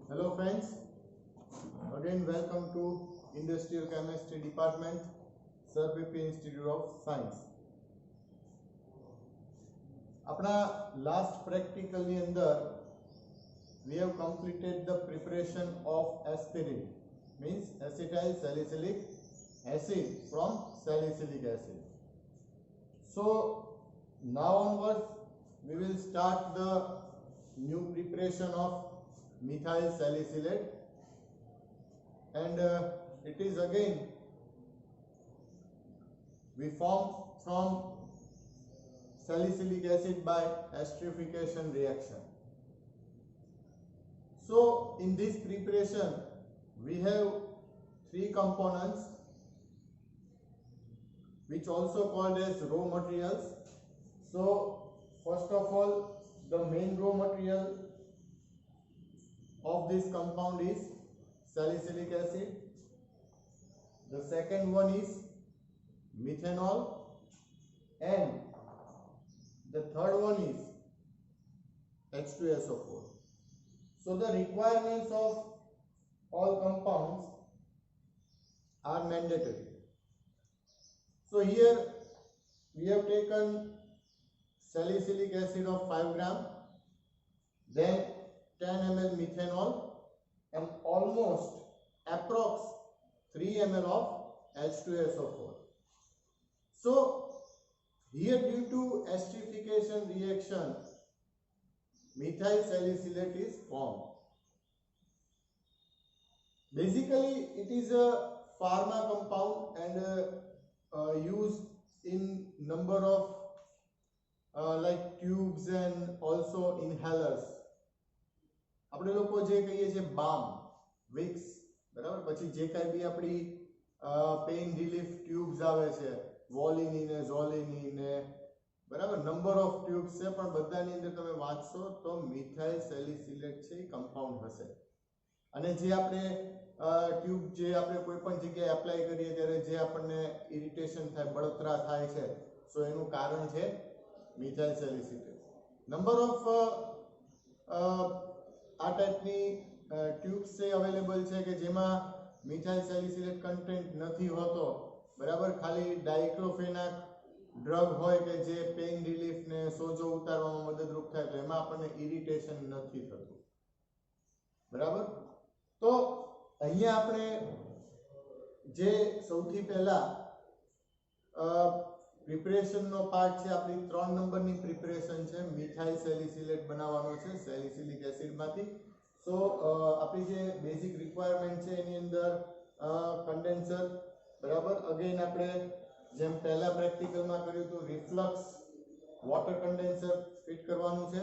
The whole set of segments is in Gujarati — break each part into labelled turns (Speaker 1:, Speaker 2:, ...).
Speaker 1: Hello friends, again welcome to Industrial Chemistry Department, Sir BP Institute of Science. આપણા last practical ની અંદર we have completed the preparation of aspirin, means acetyl salicylic acid from salicylic acid. So now onwards we will start the new preparation of methyl salicylate, and it is again we form from salicylic acid by esterification reaction. So in this preparation we have three components which also called as raw materials. So first of all, the main raw material of this compound is salicylic acid. The second one is methanol, and the third one is H2SO4. So the requirements of all compounds are mandatory. So here we have taken salicylic acid of 5 gram, then 10 ml methanol, and almost approx 3 ml of H2SO4. So here, due to esterification reaction, methyl salicylate is formed. Basically it is a pharma compound and used in number of like tubes and also inhalers. આપણે લોકો જે કહીએ છીએ બામ, વિક્સ, બરાબર, પછી જે કાંઈ બી આપણી પેઇન રિલીફ ટ્યુબ્સ આવે છે, વોલિની ને ઝોલિની ને, બરાબર, નંબર ઓફ ટ્યુબ્સ છે, પણ બધાની અંદર તમે વાંચશો તો મિથાઇલ સેલિસિલેટ છે એ કમ્પાઉન્ડ હશે. અને જે આપણે ટ્યુબ જે આપણે કોઈ પણ જગ્યાએ એપ્લાય કરીએ ત્યારે જે આપણને ઇરિટેશન થાય, બળતરા થાય છે, સો એનું કારણ છે મિથાઇલ સેલિસિલેટ. નંબર ઓફ આ ટાઈપની ટ્યુબ્સ છે અવેલેબલ છે કે જેમાં મિથાઇલ સેલિસિલેટ કન્ટેન્ટ નથી હોતો, બરાબર, ખાલી ડાઇક્લોફેનાક ડ્રગ હોય કે જે પેઇન રિલીફ ને સોજો ઉતારવામાં મદદરૂપ થાય, તો એમાં આપણને ઇરિટેશન નથી થતું, બરાબર. તો અહીંયા આપણે જે સૌથી પહેલા પ્રિપરેશનનો પાર્ટ છે, આપણી 3 નંબરની પ્રિપરેશન છે, મિથાઇલ સેલિસિલેટ બનાવવાનો છે સેલિસિલિક એસિડમાંથી. સો આપણી જે બેઝિક રિક્વાયરમેન્ટ છે એની અંદર કન્ડેન્સર, બરાબર, અગેન આપણે જેમ પહેલા પ્રેક્ટિકલમાં કર્યું હતું રિફ્લક્સ વોટર કન્ડેન્સર ફિટ કરવાનું છે,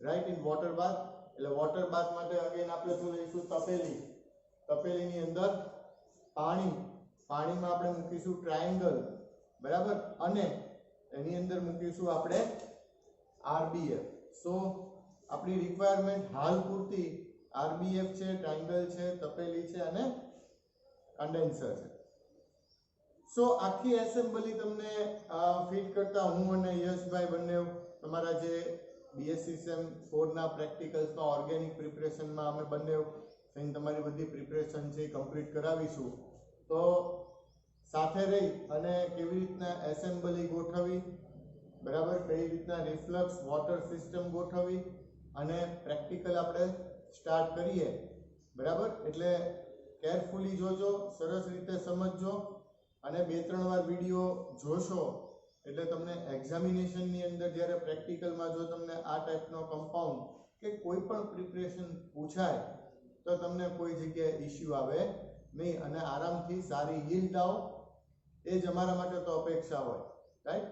Speaker 1: રાઈટ, ઇન વોટર બાથ. એટલે વોટર બાથ માટે અગેન આપણે શું લઈશું, તપેલી, તપેલીની અંદર પાણી, પાણીમાં આપણે મૂકીશું ટ્રાયેંગલ, બરાબર, અને એની અંદર મૂકીશું આપણે આરબીએફ. સો આપણી રિક્વાયરમેન્ટ હાલ પૂરતી આરબીએફ છે, ટ્રાયેંગલ છે, તપેલી છે અને કન્ડેન્સર છે. સો આખી એસેમ્બલી તમને ફિટ કરતા હું અને યશભાઈ બંને તમારા જે બીએસસી સેમ 4 ના પ્રેક્ટિકલ્સમાં ઓર્ગેનિક પ્રિપરેશનમાં અમે બંને તમારી બધી પ્રિપરેશન છે કમ્પ્લીટ કરાવીશું. તો સાથે રહી અને કેવી રીતના એસેમ્બલી ગોઠવી, બરાબર, કઈ રીતના રિફ્લક્સ વોટર સિસ્ટમ ગોઠવી અને પ્રેક્ટિકલ આપણે સ્ટાર્ટ કરીએ, બરાબર. એટલે કેરફુલી જોજો, સરસ રીતે સમજજો અને 2-3 વાર વિડીયો જોશો એટલે તમને એક્ઝામિનેશનની અંદર જ્યારે પ્રેક્ટિકલમાં જો તમને આ ટાઈપનો કમ્પાઉન્ડ કે કોઈ પણ પ્રિપરેશન પૂછાય તો તમને કોઈ જગ્યાએ ઇશ્યુ આવે નહીં અને આરામથી સારી યીલ્ડ આવો, એ જ અમારા માટે તો અપેક્ષા હોય, રાઈટ.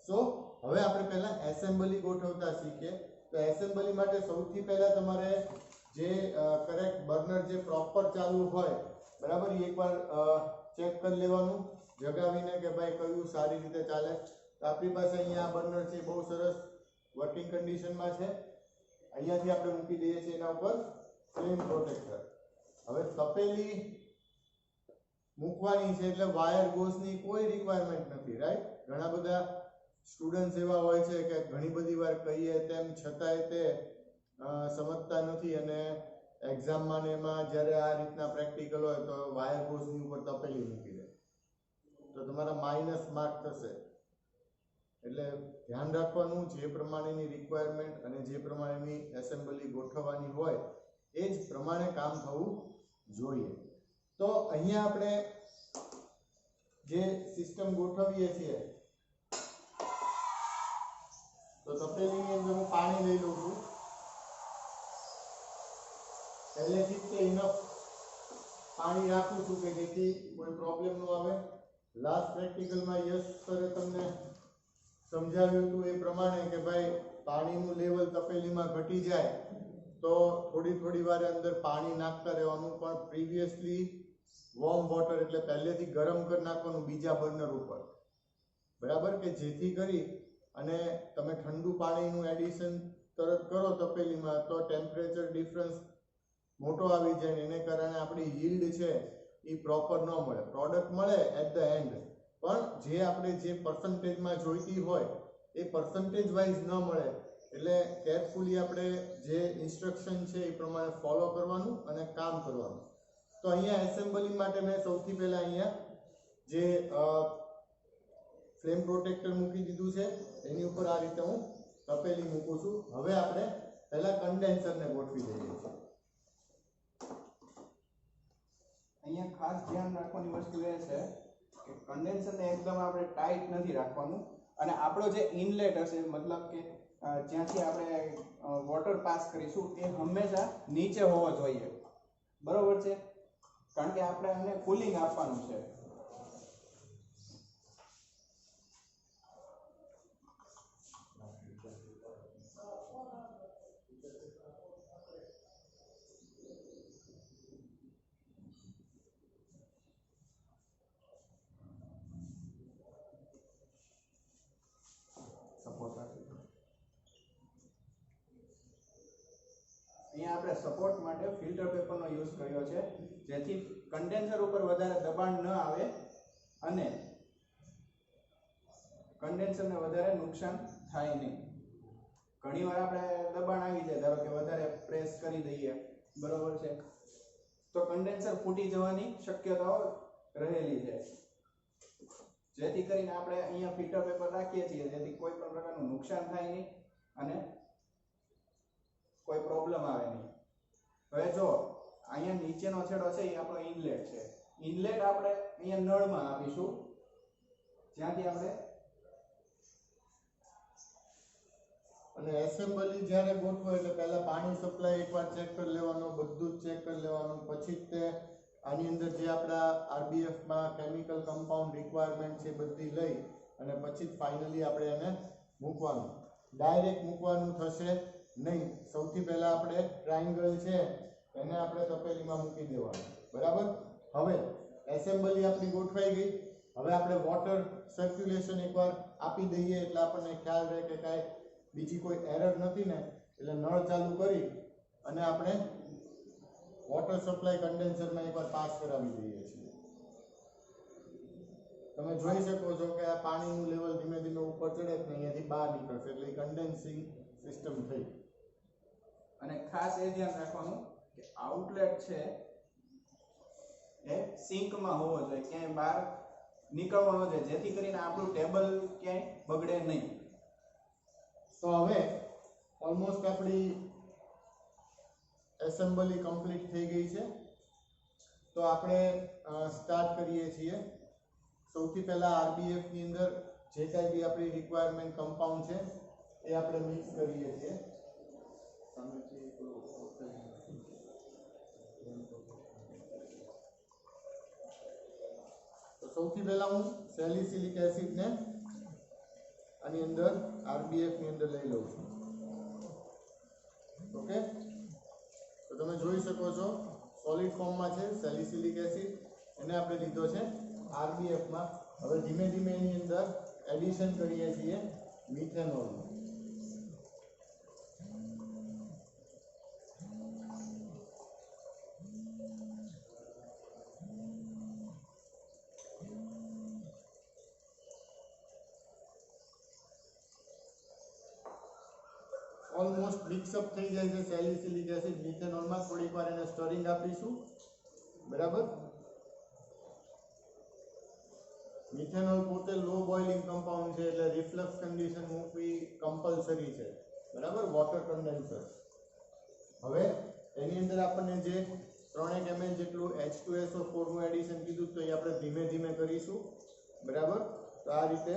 Speaker 1: સો હવે આપણે પહેલા એસેમ્બલી ગોઠવતા શીખીએ. તો એસેમ્બલી માટે સૌથી પહેલા તમારે જે કરેક્ટ બર્નર જે પ્રોપર ચાલુ હોય, બરાબર, એ એકવાર ચેક કરી લેવાનું જગાવીને કે ભાઈ કયું સારી રીતે ચાલે. તો આપણી પાસે અહીંયા બર્નર છે બહુ સરસ વર્કિંગ કન્ડિશનમાં છે. અહીંયાથી આપણે મૂકી દઈએ છીએ એના ઉપર ફ્લેમ પ્રોટેક્ટર. હવે તપેલી મૂકવાની છે એટલે વાયર ગોસની કોઈ રિક્વાયરમેન્ટ નથી, રાઈટ. ઘણા બધા સ્ટુડન્ટ્સ એવા હોય છે કે ઘણી બધી વાર કહીએ તેમ છતાંય તે સમજતા નથી અને એક્ઝામમાં ને એમાં જ્યારે આ રીતના પ્રેક્ટિકલ હોય તો વાયર ગોઝની ઉપર તપેલી મૂકી દે તો તમારા માઇનસ માર્ક થશે. એટલે ધ્યાન રાખવાનું, જે પ્રમાણેની રિક્વાયરમેન્ટ અને જે પ્રમાણેની એસેમ્બલી ગોઠવવાની હોય એ જ પ્રમાણે કામ થવું જોઈએ. તો અહીંયા આપણે જે સિસ્ટમ ગોઠવીએ છીએ તો તપેલીની અંદર હું પાણી લઈ લઉં છું. પહેલેથી જ ઇનફ પાણી રાખું છું કે જેથી કોઈ પ્રોબ્લેમ ન આવે. લાસ્ટ પ્રેક્ટિકલમાં યશ સરે તમને સમજાવ્યું હતું એ પ્રમાણે કે ભાઈ પાણીનું લેવલ તપેલીમાં ઘટી જાય તો થોડી વારે અંદર પાણી નાખતા રહેવાનું, પણ પ્રીવિયસલી વોર્મ વોટર એટલે પહેલેથી ગરમ કરી નાખવાનું બીજા બર્નર ઉપર, બરાબર, કે જેથી કરી અને તમે ઠંડુ પાણીનું એડિશન તરત કરો તપેલીમાં તો ટેમ્પરેચર ડિફરન્સ મોટો આવી જાય, એને કારણે આપણી yield છે એ પ્રોપર ન મળે. પ્રોડક્ટ મળે એટ ધ એન્ડ, પણ જે આપણે જે પર્સન્ટેજમાં જોઈતી હોય એ પર્સન્ટેજ વાઇઝ ન મળે. એટલે કેરફુલી આપણે જે ઇન્સ્ટ્રક્શન છે એ પ્રમાણે ફોલો કરવાનું અને કામ કરવાનું. તો અહીંયા એસેમ્બલી માટે મેં સૌથી પહેલા અહીંયા જે ફ્લેમ પ્રોટેક્ટર મૂકી દીધું છે એની ઉપર આ રીતે હું તપેલી મૂકું છું. હવે આપણે પહેલા કન્ડેન્સરને ગોઠવી દઈએ છીએ.
Speaker 2: અહીંયા ખાસ ધ્યાન રાખવાની વસ્તુ એ છે કે કન્ડેન્સરને એકદમ આપણે ટાઈટ નથી રાખવાનું, અને આપણો જે ઇનલેટ હશે, મતલબ કે જ્યાંથી આપણે વોટર પાસ કરીશું એ હંમેશા નીચે હોવો જોઈએ, બરોબર છે, કારણ કે આપણે આને કુલિંગ આપવાનું છે. અહીંયા આપણે સપોર્ટ માટે ફિલ્ટર પેપરનો યુઝ કર્યો છે જેથી કન્ડેન્સર ઉપર વધારે દબાણ ન આવે અને કન્ડેન્સરને વધારે નુકસાન થાય નહીં. ઘણીવાર આપણે દબાણ આવી જાય, ધારો કે વધારે પ્રેસ કરી દઈએ, બરોબર છે, તો કન્ડેન્સર ફૂટી જવાની શક્યતાઓ રહેલી છે. જેથી કરીને આપણે અહીંયા ફિલ્ટર પેપર રાખીએ છીએ જેથી કોઈ પણ પ્રકારનું નુકસાન થાય નહીં અને કોઈ પ્રોબ્લેમ આવે નહીં. હવે જો અહીંયા નીચેનો છેડો છે એ આપણો ઇનલેટ છે. ઇનલેટ આપણે અહીંયા નળમાં આપીશું, જ્યાંથી આપણે
Speaker 1: અને એસેમ્બલી જ્યારે ગોઠવો એટલે પહેલા પાણી સપ્લાય એકવાર ચેક કરી લેવાનો, બધું જ ચેક કરી લેવાનું. પછી તે આની અંદર જે આપણા આરબીએફમાં કેમિકલ કમ્પાઉન્ડ રિક્વાયરમેન્ટ છે બધી લઈ અને પછી ફાઇનલી આપણે એને મૂકવાનું. ડાયરેક્ટ મૂકવાનું થશે નહીં. સૌથી પહેલા આપણે ટ્રાયંગલ છે એને આપણે તપેલીમાં મૂકી દેવાનું, બરાબર. હવે એસેમ્બલી આપણી ગોઠવાઈ ગઈ. હવે આપણે વોટર સર્ક્યુલેશન એકવાર આપી દઈએ એટલે આપણને ખ્યાલ રહે કે કાંઈ બીજી કોઈ એરર નથી ને, એટલે નળ ચાલુ કરી અને આપણે વોટર સપ્લાય કન્ડેન્સરમાં એકવાર પાસ કરાવી દઈએ છીએ. તમે જોઈ શકો છો કે આ પાણીનું લેવલ ધીમે ધીમે ઉપર ચડે છે, અહીંયાથી બહાર નીકળશે એટલે કન્ડેન્સિંગ સિસ્ટમ થઈ.
Speaker 2: અને ખાસ એ ધ્યાન રાખવાનું કે આઉટલેટ છે એ સિંકમાં હોવો જોઈએ, ક્યાંય બહાર નીકળવાનો છે, જેથી કરીને આપણું ટેબલ ક્યાંય બગડે નહીં.
Speaker 1: તો હવે ઓલમોસ્ટ આપણી એસેમ્બલી કમ્પ્લીટ થઈ ગઈ છે. તો આપણે સ્ટાર્ટ કરીએ છીએ. સૌથી પહેલા આરબીએફ ની અંદર જે કાંઈ બી આપણી રિક્વાયરમેન્ટ કમ્પાઉન્ડ છે એ આપણે મિક્સ કરીએ છીએ. તો સૌથી પહેલા હું સેલિસિલિક એસિડ ને આની અંદર આરબીએફ ની અંદર લઈ લઉં છું. ઓકે, તો તમે જોઈ શકો છો સોલિડ ફોર્મમાં છે સેલિસિલિક એસિડ, એને આપણે લીધો છે આરબીએફ માં. હવે ધીમે ધીમે એની અંદર એડિશન કરીએ છીએ મિથેનોલ. ઓલમોસ્ટ મિક્સઅપ થઈ જાય છે સેલિસિલિક એસિડ મિથેનોલમાં. થોડીક વાર એને સ્ટરિંગ આપીશું. બરાબર. મિથેનોલ પોતે લો બોઇલિંગ કમ્પાઉન્ડ છે એટલે રિફ્લક્સ કન્ડિશન મૂકવી કમ્પલસરી છે. બરાબર, વોટર કન્ડેન્સર. હવે એની અંદર આપણને જે 3 ml જેટલું H2SO4 નું એડિશન કીધું તો એ આપણે ધીમે ધીમે કરીશું. બરાબર, તો આ રીતે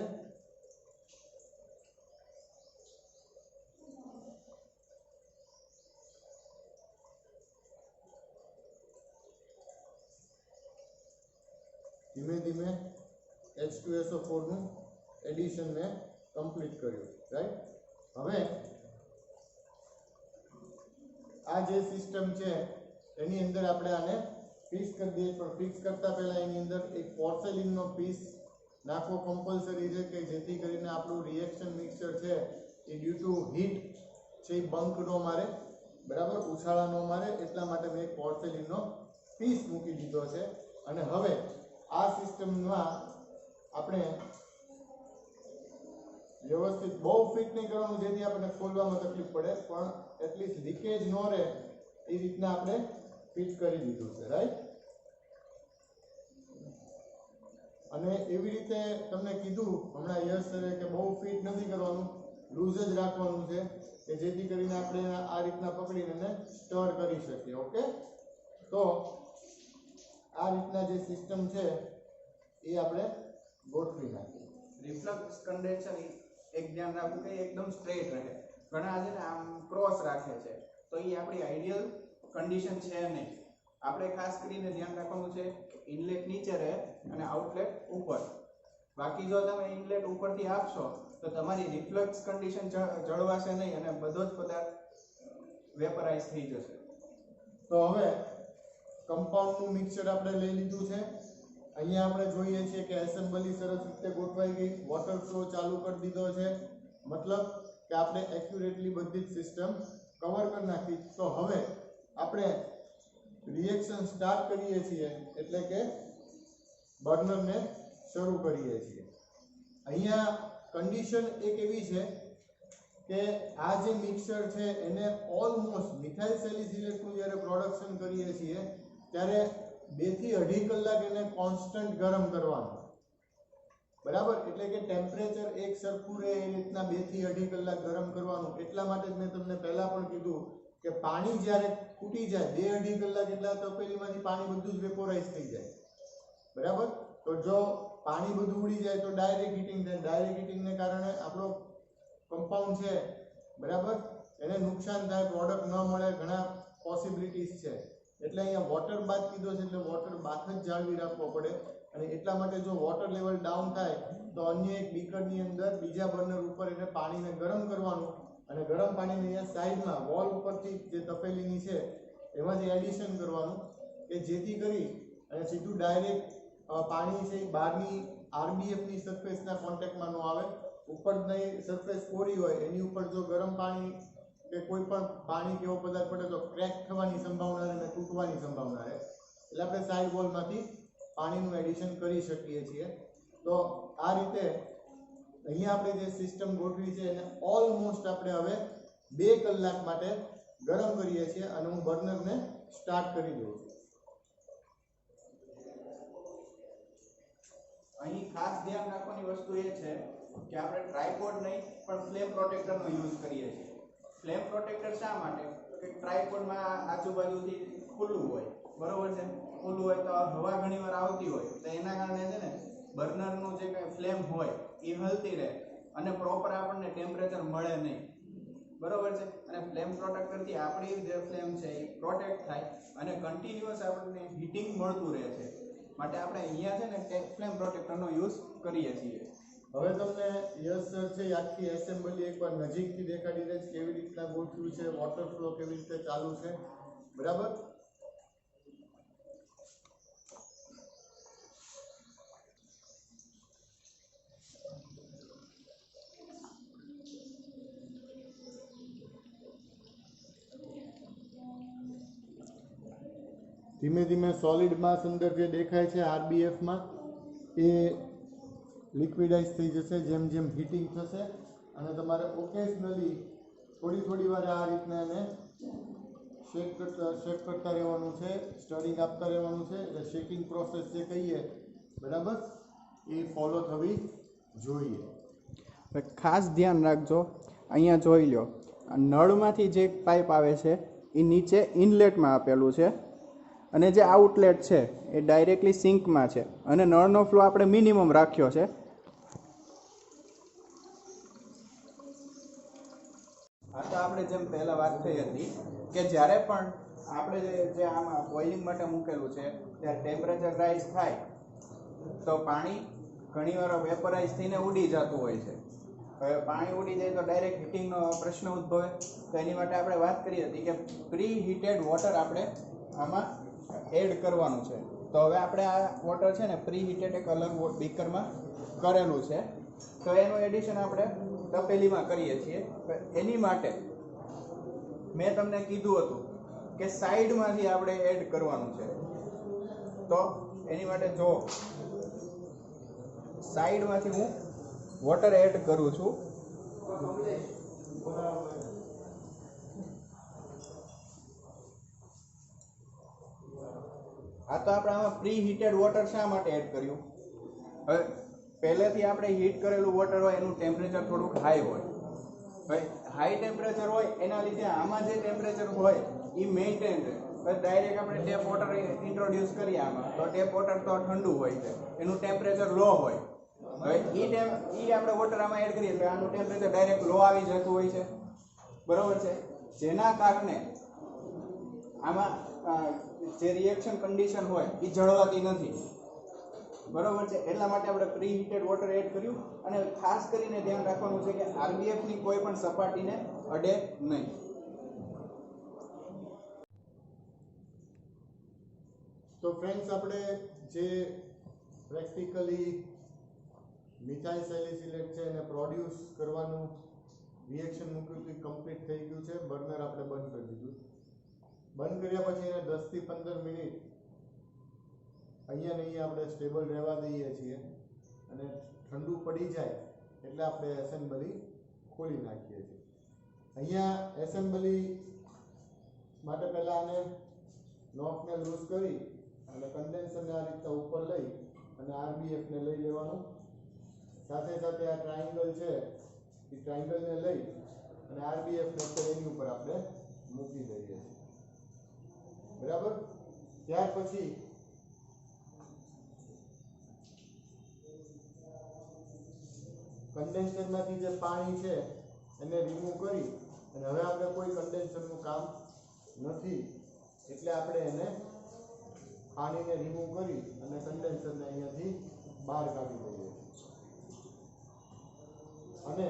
Speaker 1: ધીમે ધીમે H2SO4 નું એડિશન મેં કમ્પ્લીટ કર્યું. રાઈટ. હવે આ જે સિસ્ટમ છે એની અંદર આપણે આને ફિક્સ કરી દઈએ. પણ ફિક્સ કરતા પહેલા એની અંદર એક પોર્સેલિનનો પીસ નાખવો કમ્પલસરી છે કે જેથી કરીને આપણું રિએક્શન મિક્સચર છે એ ડ્યુ ટુ હીટ છે એ બંક ન મારે. બરાબર, ઉછાળા ન મારે એટલા માટે મેં એક પોર્સેલિનનો પીસ મૂકી દીધો છે. અને હવે આ સિસ્ટમમાં આપણે વ્યવસ્થિત બહુ ફિટ નહીં કરવાનું જેથી આપણને ખોલવામાં તકલીફ પડે, પણ એટલીસ્ટ લીકેજ ન રહે એ રીતના આપણે ફિટ કરી દીધું છે. રાઈટ. અને એવી રીતે તમને કીધું હમણાં યશ સરે કે બહુ ફિટ નથી કરવાનું, લૂઝ જ રાખવાનું છે કે જેથી કરીને આપણે આ રીતના પકડીને એને સ્ટર કરી શકીએ. ઓકે, તો આ રીતના જે સિસ્ટમ છે એ આપણે ગોઠવી નાખીએ.
Speaker 2: રિફ્લક્સ કન્ડેન્સર એક ધ્યાન રાખવું કે એકદમ સ્ટ્રેટ રહે. ઘણા છે ને આમ ક્રોસ રાખે છે તો એ આપણી આઈડિયલ કન્ડિશન છે નહીં. આપણે ખાસ કરીને ધ્યાન રાખવાનું છે કે ઇનલેટ નીચે રહે અને આઉટલેટ ઉપર. બાકી જો તમે ઇનલેટ ઉપરથી આપશો તો તમારી રિફ્લક્સ કન્ડિશન જળવાશે નહીં અને બધો જ પદાર્થ વેપરાઇઝ થઈ જશે.
Speaker 1: તો હવે કમ્પાઉન્ડનું મિક્સચર આપણે લઈ લીધું છે. અહીંયા આપણે જોઈએ છીએ કે એસેમ્બલી સરસ રીતે ગોઠવાઈ ગઈ. વોટર ફ્લો ચાલુ કરી દીધો છે. મતલબ કે આપણે એક્યુરેટલી બધી જ સિસ્ટમ કવર કરી નાખી. તો હવે આપણે રિએક્શન સ્ટાર્ટ કરીએ છીએ એટલે કે બર્નરને શરૂ કરીએ છીએ. અહીંયા કન્ડિશન એક એવી છે કે આ જે મિક્સચર છે એને ઓલમોસ્ટ મિથાઇલ સેલિસિલેટનું જ્યારે પ્રોડક્શન કરીએ છીએ ત્યારે 2 થી 2.5 કલાક એને કોન્સ્ટન્ટ ગરમ કરવાનું. બરાબર, એટલે કે ટેમ્પરેચર એક સરખું રહે એ રીતના 2 થી 2.5 કલાક ગરમ કરવાનું. એટલા માટે જ મેં તમને પહેલા પણ કીધું કે પાણી જ્યારે ફૂટી જાય 2-2.5 કલાક એટલે તપેલીમાંથી પાણી બધું જ વેપોરાઇઝ થઈ જાય. બરાબર, તો જો પાણી બધું ઉડી જાય તો ડાયરેક્ટ હીટિંગ થાય. ડાયરેક્ટ હીટિંગને કારણે આપણો કમ્પાઉન્ડ છે બરાબર એને નુકસાન થાય, પ્રોડક્ટ ન મળે, ઘણા પોસિબિલિટીઝ છે. એટલે અહીંયા વોટર બાથ કીધો છે એટલે વોટર બાથ જ જાળવી રાખવો પડે. અને એટલા માટે જો વોટર લેવલ ડાઉન થાય તો અન્ય એક બીકરની અંદર બીજા બર્નર ઉપર એને પાણીને ગરમ કરવાનું અને ગરમ પાણીને અહીંયા સાઈડમાં વોલ ઉપરથી જે તપેલીની છે એમાંથી એડિશન કરવાનું કે જેથી કરી અને સીધું ડાયરેક્ટ પાણી છે એ બહારની આરબીએફની સરફેસના કોન્ટેક્ટમાં ન આવે. ઉપરની સરફેસ કોરી હોય એની ઉપર જો ગરમ પાણી કે કોઈ પણ પાણી કેવો પદાર્થ પડે તો ક્રેક થવાની સંભાવના રહે અને તૂટવાની સંભાવના રહે. એટલે આપણે સાઈડ વોલમાંથી પાણીનું એડિશન કરી શકીએ છીએ. તો આ રીતે અહીંયા આપણે જે સિસ્ટમ ગોઠવી છે એને ઓલમોસ્ટ આપણે હવે 2 કલાક માટે ગરમ કરીએ છીએ અને હું બર્નરને સ્ટાર્ટ કરી દઉં છું.
Speaker 2: અહીં ખાસ ધ્યાન રાખવાની વસ્તુ એ છે કે આપણે ટ્રાયપોડ નહીં પણ ફ્લેમ પ્રોટેક્ટરનો યુઝ કરીએ છીએ. ફ્લેમ પ્રોટેક્ટર શા માટે? કે ટ્રાયપોડમાં આજુબાજુથી ખુલ્લું હોય, બરોબર છે, ખુલ્લું હોય તો હવા ઘણીવાર આવતી હોય તો એના કારણે છે ને બર્નરનું જે કંઈ ફ્લેમ હોય એ હલતી રહે અને પ્રોપર આપણને ટેમ્પરેચર મળે નહીં. બરોબર છે, અને ફ્લેમ પ્રોટેક્ટરથી આપણી જે ફ્લેમ છે એ પ્રોટેક્ટ થાય અને કન્ટિન્યુઅસ આપણને હીટિંગ મળતું રહે છે. માટે આપણે અહીંયા છે ને ફ્લેમ પ્રોટેક્ટરનો યુઝ કરીએ છીએ.
Speaker 1: હવે તમને યસ સર છે આખી એસેમ્બલી એકવાર નજીકથી દેખાડી દે છે કેવી રીતના ગોઠવ્યું છે, વોટર ફ્લો કેવી રીતે ચાલુ છે. બરાબર, ધીમે ધીમે સોલિડ માસ અંદર જે દેખાય છે આરબીએફમાં એ લિક્વિડાઇઝ થઈ જશે જેમ જેમ હીટિંગ થશે અને તમારે ઓકેશનલી થોડી થોડી વાર આ રીતના એને શેક કરતા રહેવાનું છે, સ્ટરિંગ આપતા રહેવાનું છે. એટલે શેકિંગ પ્રોસેસ જે કહીએ બરાબર એ ફોલો થવી જોઈએ.
Speaker 2: હવે ખાસ ધ્યાન રાખજો, અહીંયા જોઈ લો, આ નળમાંથી જે પાઇપ આવે છે એ નીચે ઇનલેટમાં આપેલું છે અને જે આઉટલેટ છે એ ડાયરેક્ટલી સિંકમાં છે અને નળનો ફ્લો આપણે મિનિમમ રાખ્યો છે. આ તો આપણે જેમ પહેલાં વાત થઈ હતી કે જ્યારે પણ આપણે જે આમાં બોઇલિંગ માટે મૂકેલું છે ત્યારે ટેમ્પરેચર રાઇઝ થાય તો પાણી ઘણીવાર વેપરાઇઝ થઈને ઉડી જતું હોય છે. હવે પાણી ઉડી જાય તો ડાયરેક્ટ હીટિંગનો પ્રશ્ન ઉદ્ભવે. તો એની માટે આપણે વાત કરી હતી કે પ્રી હીટેડ વોટર આપણે આમાં એડ કરવાનું છે. તો હવે આપણે આ વોટર છે ને પ્રી હીટેડ એક અલગ બીકરમાં કરેલું છે. તો એનું એડિશન આપણે તપેલીમાં કરીએ છીએ. એની માટે મેં તમને કીધું હતું કે સાઈડમાંથી આપણે એડ કરવાનું છે. તો એની માટે જો સાઈડમાંથી હું વોટર એડ કરું છું. આ તો આપણે આમાં પ્રી હીટેડ વોટર શા માટે એડ કર્યું? હવે પહેલેથી આપણે હીટ કરેલું વોટર હોય એનું ટેમ્પરેચર થોડુંક હાઈ હોય. હવે હાઈ ટેમ્પરેચર હોય એના લીધે આમાં જે ટેમ્પરેચર હોય એ મેન્ટેન રહે. હવે ડાયરેક્ટ આપણે ટેપ વોટર ઇન્ટ્રોડ્યુસ કરીએ આમાં તો ટેપ વોટર તો ઠંડુ હોય છે, એનું ટેમ્પરેચર લો હોય. હવે એ આપણે વોટર આમાં એડ કરીએ એટલે આનું ટેમ્પરેચર ડાયરેક્ટ લો આવી જતું હોય છે, બરોબર છે. જેના કારણે આમાં જે રિએક્શન કન્ડિશન હોય એ જળવાતી નથી, બરોબર છે. એટલા માટે આપણે પ્રી હીટેડ વોટર એડ કર્યું. અને ખાસ કરીને ધ્યાન રાખવાનું છે કે આરબીએફ ની કોઈ પણ સપાટીને અડે નહીં.
Speaker 1: તો ફ્રેન્ડ્સ, આપણે જે પ્રેક્ટિકલી મિથાઇલ સેલિસિલેટ છે એને પ્રોડ્યુસ કરવાનું રિએક્શન મૂક્યું હતું, કમ્પ્લીટ થઈ ગયું છે. બર્નર આપણે બંધ કરી દીધું. બંધ કર્યા પછી એને 10 થી 15 મિનિટ અહીંયા ને અહીંયા આપણે સ્ટેબલ રહેવા દઈએ છીએ અને ઠંડુ પડી જાય એટલે આપણે એસેમ્બલી ખોલી નાખીએ છીએ. અહીંયા એસેમ્બલી માટે પહેલાં આને નોકને લૂઝ કરી અને કન્ડેન્સરને આ રીતના ઉપર લઈ અને આરબીએફને લઈ લેવાનું. સાથે સાથે આ ટ્રાયંગલ છે એ ટ્રાયંગલને લઈ અને આરબીએફને એની ઉપર આપણે મૂકી દઈએ છીએ, બરાબર. ત્યાર પછી કન્ડેન્સરમાંથી જે પાણી છે એને રિમૂવ કરી અને હવે આપણે કોઈ કન્ડેન્સરનું કામ નથી એટલે આપણે એને પાણીને રિમૂવ કરી અને કન્ડેન્સરને અહીંયાથી બહાર કાઢી દઈએ અને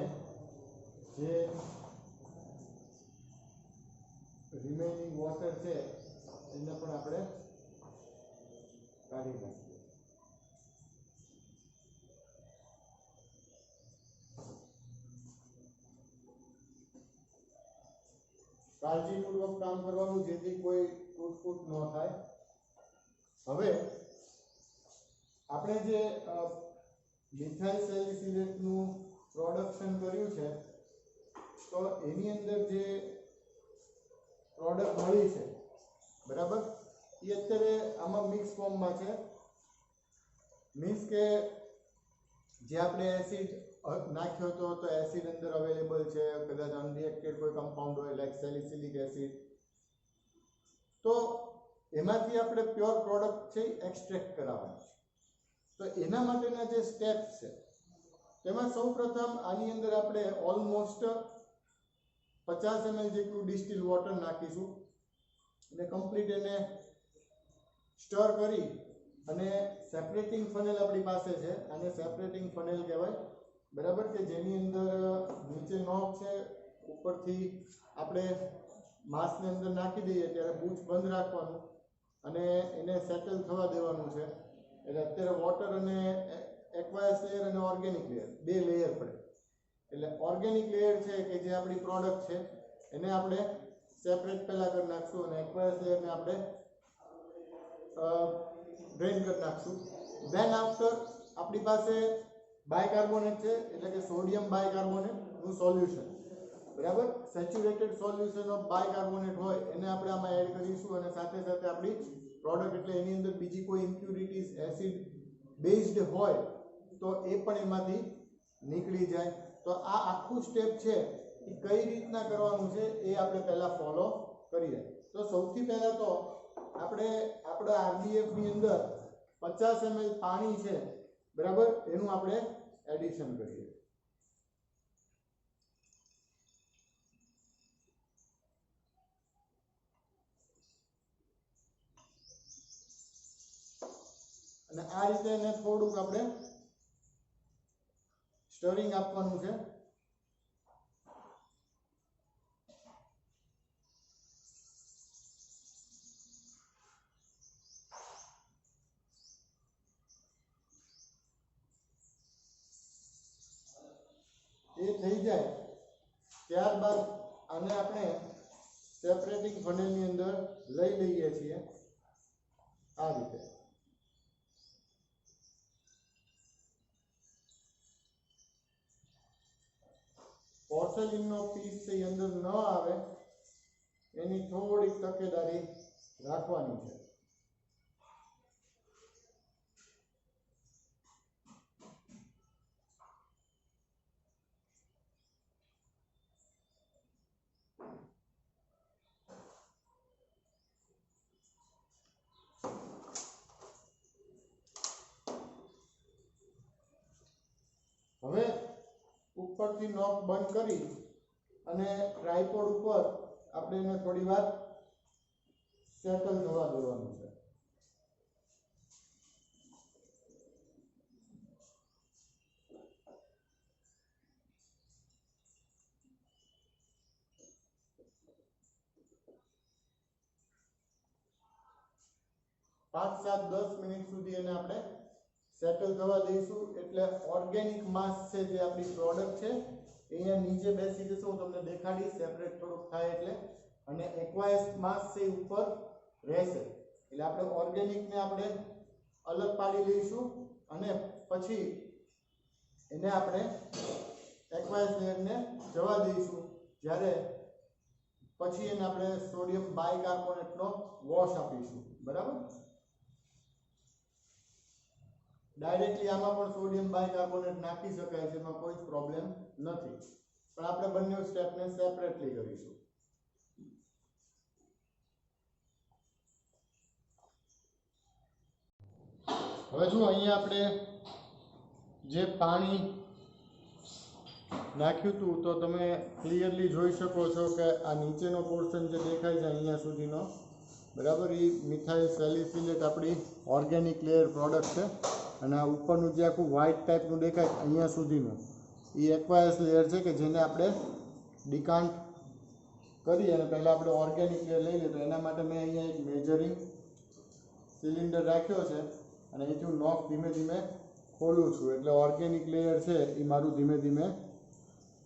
Speaker 1: જે રિમેનિંગ વોટર છે એને પણ આપણે કાઢી નાખીએ. કાળજીપૂર્વક કામ કરવાનું જેથી કોઈ તૂટફૂટ ન થાય. હવે આપણે જે મિથાઇલ સેલિસિલેટનું પ્રોડક્શન કર્યું છે તો એની અંદર જે પ્રોડક્ટ મળી છે, બરાબર, એ અત્યારે આમાં મિક્સ ફોર્મમાં છે. મીન્સ કે જે આપણે એસિડ નાખ્યો હતો તો એસિડ અંદર અવેલેબલ છે, કદાચ અનરિએક્ટેડ કોઈ કમ્પાઉન્ડ હોય લાઈક સેલિસિલિક એસિડ, તો એમાંથી આપણે પ્યોર પ્રોડક્ટ છે એક્સટ્રેક્ટ કરાવવાની છે. તો એના માટેના જે સ્ટેપ્સ છે તેમાં સૌપ્રથમ આની અંદર આપણે ઓલમોસ્ટ 50 ml જેટલું ડિસ્ટિલ વોટર નાખીશું અને કમ્પ્લીટ એને સ્ટર કરી અને સેપરેટિંગ ફનેલ આપણી પાસે છે, આને સેપરેટિંગ ફનેલ કહેવાય, બરાબર, કે જેની અંદર નીચે નોબ છે, ઉપરથી આપણે માસને અંદર નાખી દઈએ ત્યારે બૂચ બંધ રાખવાનું અને એને સેટલ થવા દેવાનું છે. એટલે અત્યારે વોટર અને એક્વાયસ લેયર અને ઓર્ગેનિક લેયર બે લેયર પડે. એટલે ઓર્ગેનિક લેયર છે કે જે આપણી પ્રોડક્ટ છે એને આપણે સેપરેટ પહેલાં કરી નાખશું અને એક્વાયસ લેયરને આપણે ડ્રેન કરી નાખશું. ધેન આફ્ટર આપણી પાસે બાયકાર્બોનેટ છે એટલે કે સોડિયમ બાયકાર્બોનેટનું સોલ્યુશન. બરાબર સેચ્યુરેટેડ સોલ્યુશન ઓફ બાયકાર્બોનેટ હોય એને આપણે આમાં એડ કરીશું અને સાથે સાથે આપણી પ્રોડક્ટ એટલે એની અંદર બીજી કોઈ ઇમ્પ્યુરિટીઝ એસિડ બેઝડ હોય તો એ પણ એમાંથી નીકળી જાય. તો આ આખું સ્ટેપ છે એ કઈ રીતના કરવાનું છે એ આપણે પહેલા ફોલો કરીએ. તો સૌથી પહેલા તો આપણે આપણા RDF ની અંદર 50 ml પાણી છે બરાબર એનું આપણે એડિશન કરીએ. અને આ રીતે એને થોડુંક આપણે સ્ટરિંગ આપવાનું છે. એ થઈ જાય ત્યારબાદ આને આપણે સેપરેટિંગ ફનેલની અંદર લઈ લઈએ છીએ આ રીતે. પોર્સેલિનનો પીસ છે એ અંદર ન આવે એની થોડીક તકેદારી રાખવાની છે. હવે ઉપરથી નોક બંધ કરી અને ટ્રાયપોડ ઉપર આપણે એને થોડી વાર સેટલ થવા દેવાનું છે. પાંચ સાત 10 મિનિટ સુધી એને આપણે સેટલ થવા દઈશું. એટલે ઓર્ગેનિક માસ છે જે આપણી પ્રોડક્ટ છે અહીંયા નીચે બેસી જશે. હું તમને દેખાડીશ સેપરેટ થોડુંક થાય એટલે. અને એક્વાયસ માસ છે ઉપર રહેશે. એટલે આપણે ઓર્ગેનિકને આપણે અલગ પાડી લઈશું અને પછી એને આપણે એક્વાયસ લેયરને જવા દઈશું. જ્યારે પછી એને આપણે સોડિયમ બાયકાર્બોનેટનો વોશ આપીશું. બરાબર ડાયરેક્ટલી આમાં પણ સોડિયમ બાયકાર્બોનેટ નાખી શકાય છે, એમાં કોઈ પ્રોબ્લેમ નથી. પણ આપણે બંને સ્ટેપને સેપરેટલી કરીશું. હવે જો અહીંયા આપણે જે પાણી નાખ્યું હતું તો તમે ક્લિયરલી જોઈ શકો છો કે આ નીચેનો પોર્શન જે દેખાય છે અહીંયા સુધીનો બરાબર એ મિથાઇલ સેલિસિલેટ આપણી ઓર્ગેનિક લેયર પ્રોડક્ટ છે. અને આ ઉપરનું જે આખું વ્હાઇટ ટાઈપનું દેખાય અહીંયા સુધીનું એ એક્વાયસ લેયર છે કે જેને આપણે ડિકાન્ટ કરી અને પહેલાં આપણે ઓર્ગેનિક લેયર લઈ લઈએ. તો એના માટે મેં અહીંયા એક મેજરિંગ સિલિન્ડર રાખ્યો છે અને અહીંથી હું નોક ધીમે ધીમે ખોલું છું એટલે ઓર્ગેનિક લેયર છે એ મારું ધીમે ધીમે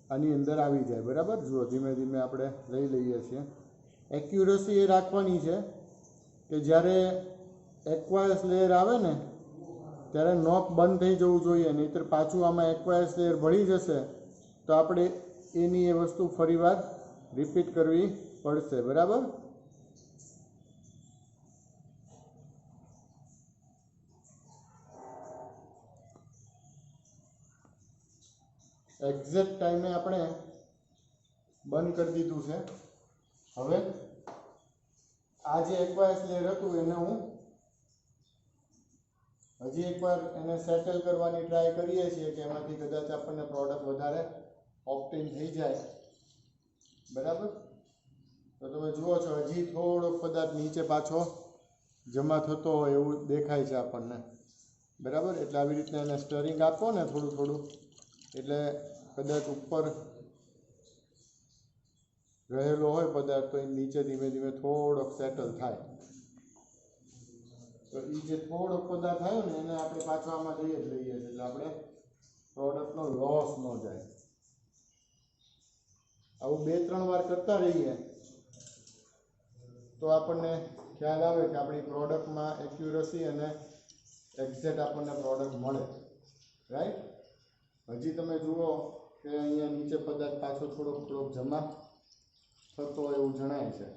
Speaker 1: આની અંદર આવી જાય. બરાબર જુઓ ધીમે ધીમે આપણે લઈ લઈએ છીએ. એક્યુરસી એ રાખવાની છે કે જ્યારે એક્વાયસ લેયર આવે ને ત્યારે નોક બંધ થઈ જવું જોઈએ, નહીંતર પાછું આમાં એક્વાયસ લેયર ભળી જશે તો આપણે એની એ વસ્તુ ફરીવાર રિપીટ કરવી પડશે. બરાબર એક્ઝેક્ટ ટાઈમે આપણે બંધ કરી દીધું છે. હવે આ જે એક્વાયસ લેયર હતું એને હું હજી એકવાર એને સેટલ કરવાની ટ્રાય કરીએ છીએ કે એમાંથી કદાચ આપણને પ્રોડક્ટ વધારે ઓપ્ટેન થઈ જાય. બરાબર તો તમે જુઓ છો હજી થોડોક પદાર્થ નીચે પાછો જમા થતો હોય એવું દેખાય છે આપણને. બરાબર એટલે આવી રીતના એને સ્ટરિંગ આપો ને થોડું થોડું એટલે કદાચ ઉપર રહેલો હોય પદાર્થ તો એ નીચે ધીમે ધીમે થોડોક સેટલ થાય. તો એ જે થોડોક પદાર્થ થયો ને એને આપણે પાછો આમાં લઈએ જ લઈએ છીએ એટલે આપણે પ્રોડક્ટનો લોસ ન જાય. આવું 2-3 વાર કરતા રહીએ તો આપણને ખ્યાલ આવે કે આપણી પ્રોડક્ટમાં એક્યુરસી અને એક્ઝેક્ટ આપણને પ્રોડક્ટ મળે. રાઈટ હજી તમે જુઓ કે અહીંયા નીચે પદાર્થ પાછો થોડોક જમા થતો હોય એવું જણાય છે,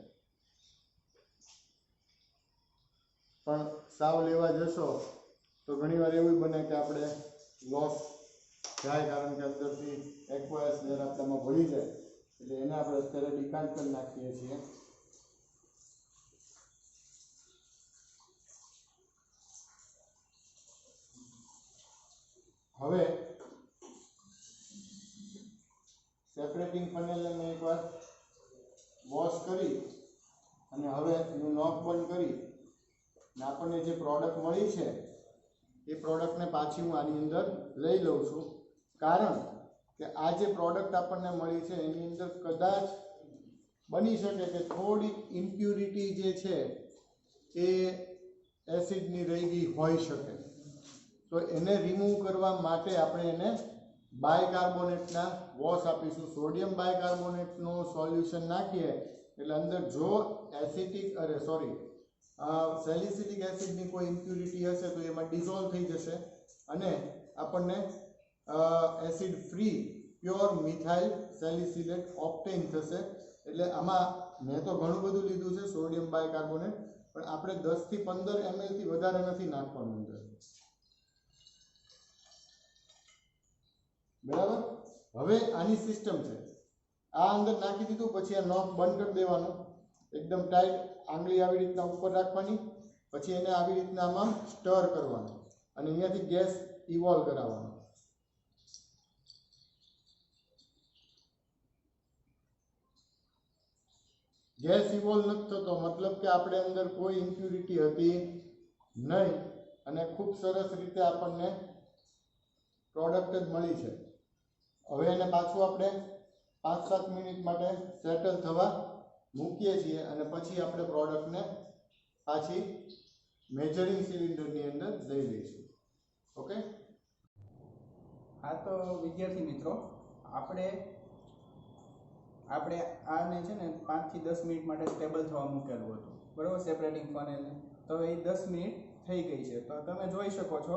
Speaker 1: પણ સાવ લેવા જશો તો ઘણીવાર એવું બને કે આપણે લોસ જાય, કારણ કે અંદરથી એક્વાયસ લેયર આપણામાં ભળી જાય, એટલે એને આપણે અત્યારે ડિકાન્ટ કરી નાખીએ છીએ. હવે સેપરેટિંગ ફનેલને મેં એકવાર વોશ કરી અને હવે એનું નોક બંધ કરી અને આપણને જે પ્રોડક્ટ મળી છે એ પ્રોડક્ટને પાછી હું આની અંદર લઈ લઉં છું, કારણ કે આ જે પ્રોડક્ટ આપણને મળી છે એની અંદર કદાચ બની શકે કે થોડીક ઇમ્પ્યુરિટી જે છે એ એસિડની રહી ગઈ હોઈ શકે. તો એને રિમૂવ કરવા માટે આપણે એને બાયકાર્બોનેટના વોશ આપીશું. સોડિયમ બાયકાર્બોનેટનો સોલ્યુશન નાખીએ એટલે અંદર જો સેલિસિલિક એસિડની કોઈ ઇમ્પ્યુરિટી હશે તો એમાં ડિઝોલ્વ થઈ જશે અને આપણને acid free pure methyl salicylate ઓબ્ટેન થશે. એટલે આમાં મેં તો ઘણું બધું લીધું છે સોડિયમ બાયકાર્બોનેટ, પણ આપણે 10 થી 15 ml થી વધારે નથી નાખવાનું અંદર. બરાબર. હવે આની સિસ્ટમ છે, આ અંદર નાખી દીધું પછી આ નોક બંધ કરી દેવાનું, એકદમ ટાઈટ, આંગળી આવી રીતના ઉપર રાખવાની, પછી એને આવી રીતના આમાં સ્ટર કરવાનું અને અહીંયાથી ગેસ ઇવોલ્વ કરાવવાનો. ગેસ ઇવોલ્વ નથી થતો મતલબ કે આપણે અંદર કોઈ ઇમ્પ્યુરિટી હતી નહીં અને ખૂબ સરસ રીતે આપણને પ્રોડક્ટ જ મળી છે. હવે એને પાછું આપણે 5-7 મિનિટ માટે સેટલ થવા મૂકીએ છીએ અને પછી આપણે પ્રોડક્ટને પાછી મેજરિંગ સિલિન્ડરની અંદર લઈ લઈશું. ઓકે.
Speaker 2: હા, તો વિદ્યાર્થી મિત્રો, આપણે આને છે ને 5 થી 10 મિનિટ માટે સ્ટેબલ થવા મૂકેલું હતું, બરાબર, સેપરેટિંગ ફનેલને. તો એ 10 મિનિટ થઈ ગઈ છે. તો તમે જોઈ શકો છો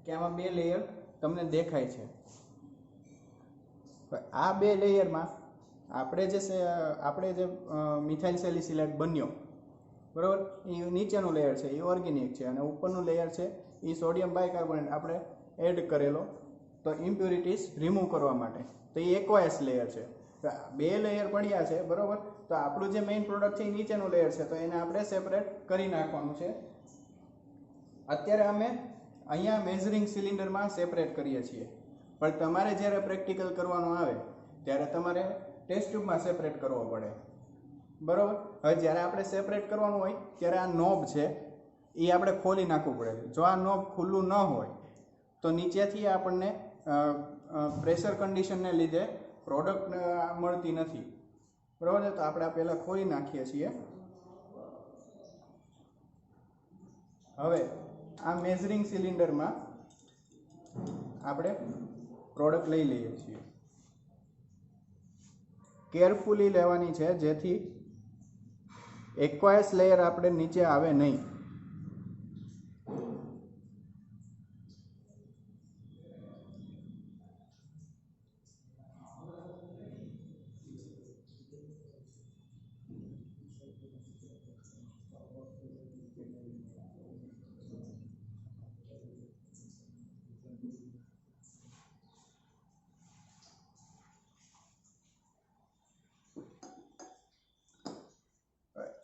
Speaker 2: કે આમાં 2 લેયર તમને દેખાય છે. આ 2 લેયરમાં આપણે જે મિથાઇલ સેલિસિલેટ બન્યો, બરાબર, એ નીચેનું લેયર છે એ ઓર્ગેનિક છે અને ઉપરનું લેયર છે એ સોડિયમ બાયકાર્બોનેટ આપણે એડ કરેલો તો ઇમ્પ્યુરિટીઝ રિમૂવ કરવા માટે. તો એ એક્વાયસ લેયર છે. 2 લેયર પડ્યા છે, બરાબર. તો આપણું જે મેઇન પ્રોડક્ટ છે એ નીચેનું લેયર છે, તો એને આપણે સેપરેટ કરી નાખવાનું છે. અત્યારે અમે અહીંયા મેઝરિંગ સિલિન્ડરમાં સેપરેટ કરીએ છીએ, પણ તમારે જ્યારે પ્રેક્ટિકલ કરવાનું આવે ત્યારે તમારે ટેસ્ટ ટ્યુબમાં સેપરેટ કરવો પડે, બરાબર. હવે જ્યારે આપણે સેપરેટ કરવાનું હોય ત્યારે આ નોબ છે એ આપણે ખોલી નાખવું પડે. જો આ નોબ ખુલ્લું ન હોય તો નીચેથી આપણને પ્રેશર કન્ડિશનને લીધે પ્રોડક્ટ મળતી નથી, બરાબર છે. તો આપણે આ પહેલાં ખોલી નાખીએ છીએ. હવે આ મેઝરિંગ સિલિન્ડરમાં આપણે પ્રોડક્ટ લઈ લઈએ છીએ. કેરફુલી લેવાની છે જેથી એક્વાયસ લેયર આપણે નીચે આવે નહીં.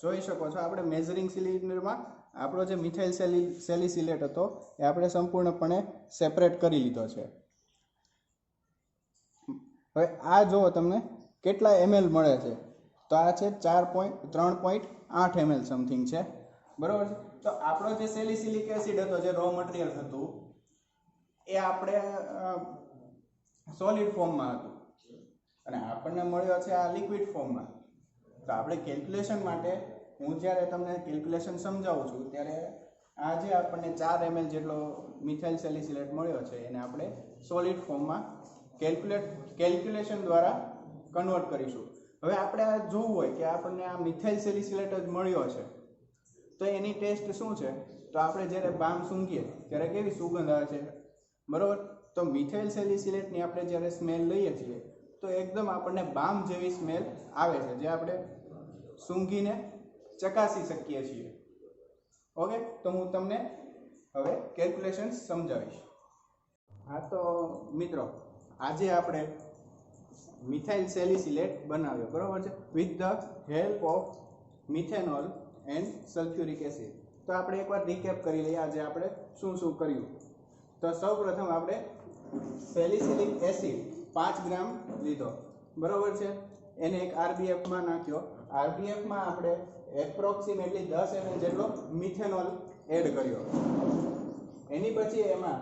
Speaker 2: જોઈ શકો છો આપણે મેઝરિંગ સિલિન્ડરમાં આપણો જે મિથાઇલ સેલિસિલેટ હતો એ આપણે સંપૂર્ણપણે સેપરેટ કરી લીધો છે. હવે આ જુઓ તમને કેટલા ml મળે છે, તો આ છે 3.8 ml સમથિંગ છે, બરાબર છે. તો આપણો જે સેલિસિલિક એસિડ હતો, જે રો મટીરિયલ હતું, એ આપણે સોલિડ ફોર્મમાં હતું અને આપણને મળ્યો છે આ લિક્વિડ ફોર્મમાં. તો આપણે કેલ્ક્યુલેશન માટે હું જ્યારે તમને કેલ્ક્યુલેશન સમજાવું છું ત્યારે આ જે આપણને 4 ml જેટલો મિથાઇલ સેલિસિલેટ મળ્યો છે એને આપણે સોલિડ ફોર્મમાં કેલ્ક્યુલેશન દ્વારા કન્વર્ટ કરીશું. હવે આપણે આ જોવું હોય કે આપણને આ મિથાઇલ સેલિસિલેટ જ મળ્યો છે તો એની ટેસ્ટ શું છે, તો આપણે જ્યારે બામ સૂંઘીએ ત્યારે કેવી સુગંધ આવે છે, બરાબર. તો મિથાઇલ સેલિસિલેટની આપણે જ્યારે સ્મેલ લઈએ છીએ તો એકદમ આપણને બામ જેવી સ્મેલ આવે છે, જે આપણે સૂંઘીને ચકાસી શકીએ છીએ. ઓકે, તો હું તમને હવે કેલ્ક્યુલેશન સમજાવીશ. હા, તો મિત્રો આજે આપણે મિથાઇલ સેલિસિલેટ બનાવ્યો, બરોબર છે, with the help of methanol and sulphuric acid. તો આપણે એકવાર રિકેપ કરી લઈએ આજે આપણે શું શું કર્યું. તો સૌપ્રથમ આપણે સેલિસિલિક એસિડ 5 ગ્રામ લીધો, બરોબર છે, એને એક આરબીએફમાં નાખ્યો. આરબીએફમાં આપણે એપ્રોક્સિમેટલી 10 ml જેટલો મિથેનોલ એડ કર્યો. એની પછી એમાં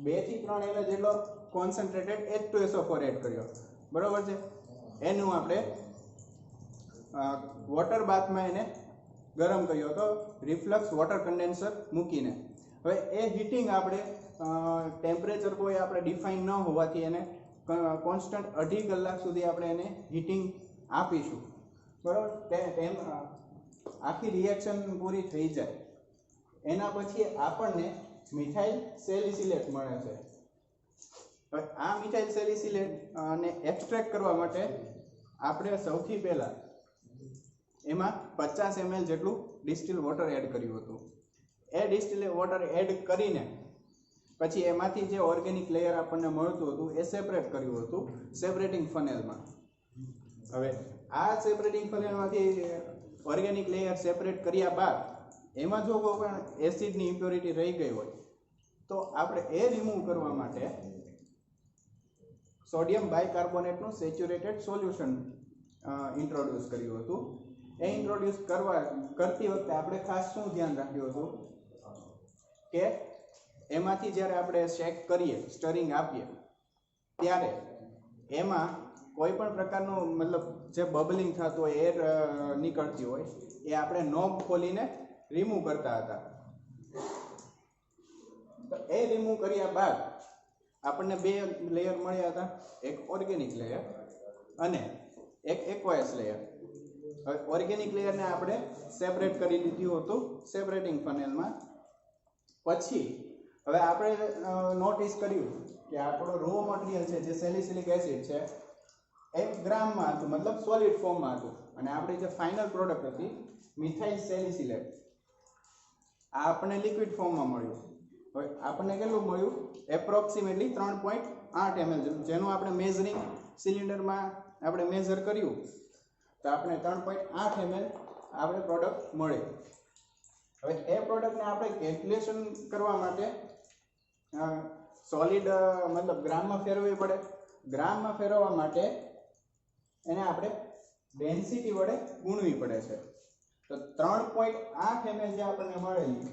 Speaker 2: 2 થી 3 ml જેટલો કોન્સન્ટ્રેટેડ H2SO4 એડ કર્યો, બરોબર છે. એનું આપણે વોટર બાથમાં એને ગરમ કર્યો હતો, રિફ્લક્સ વોટર કન્ડેન્સર મૂકીને. હવે એ હીટિંગ આપણે ટેમ્પરેચર કોઈ આપણે ડિફાઇન ન હોવાથી એને કોન્સ્ટન્ટ 2.5 કલાક સુધી આપણે એને હીટિંગ આપીશું, બરાબર. આખી રિએક્શન પૂરી થઈ જાય એના પછી આપણને મિથાઇલ સેલિસિલેટ મળે છે. હવે આ મિથાઇલ સેલિસિલેટ ને એક્સટ્રેક્ટ કરવા માટે આપણે સૌથી પહેલા એમાં 50 ml જેટલું ડિસ્ટિલ વોટર એડ કર્યું હતું. એ ડિસ્ટિલ વોટર એડ કરીને પછી એમાંથી જે ઓર્ગેનિક લેયર આપણને મળતું હતું એ સેપરેટ કર્યું હતું સેપરેટિંગ ફનેલમાં. હવે આ સેપરેટિંગ ફનેલમાંથી ઓર્ગેનિક લેયર સેપરેટ કર્યા બાદ એમાં જો કોઈ પણ એસિડની ઇમ્પ્યોરિટી રહી ગઈ હોય તો આપણે એ રિમૂવ કરવા માટે સોડિયમ બાયકાર્બોનેટનું સેચ્યુરેટેડ સોલ્યુશન ઇન્ટ્રોડ્યુસ કર્યું હતું. એ ઇન્ટ્રોડ્યુસ કરતી વખતે આપણે ખાસ શું ધ્યાન રાખ્યું હતું કે એમાંથી જ્યારે આપણે શેક કરીએ, સ્ટરિંગ આપીએ, ત્યારે એમાં કોઈ પણ પ્રકારનું મતલબ જે બબલિંગ થતું હોય, એર નીકળતી હોય, એ આપણે નોબ ખોલીને રિમૂવ કરતા હતા. તો એ રિમૂવ કર્યા બાદ આપણને 2 લેયર મળ્યા હતા, એક ઓર્ગેનિક લેયર અને એક એક્વાયસ લેયર. હવે ઓર્ગેનિક લેયરને આપણે સેપરેટ કરી લીધું હતું સેપરેટિંગ ફનેલમાં. પછી હવે આપણે નોટિસ કર્યું કે આપણો રો મટીરિયલ છે જે સેલિસિલિક એસિડ છે એ ગ્રામમાં હતું, મતલબ સોલિડ ફોર્મમાં હતું, અને આપણી જે ફાઇનલ પ્રોડક્ટ હતી મિથાઇલ સેલિસિલેટ આ આપણને લિક્વિડ ફોર્મમાં મળ્યું. હવે આપણને કેટલું મળ્યું? એપ્રોક્સિમેટલી 3.8 ml, જેનું આપણે મેઝરિંગ સિલિન્ડરમાં આપણે મેઝર કર્યું તો આપણે 3.8 ml આપણે પ્રોડક્ટ મળી. હવે એ પ્રોડક્ટને આપણે કેલ્ક્યુલેશન કરવા માટે સોલિડ મતલબ ગ્રામમાં ફેરવવી પડે. ગ્રામમાં ફેરવવા માટે એને આપણે ડેન્સિટી વડે ગુણવી પડે છે. તો 3.8 ml જે આપણને મળેલી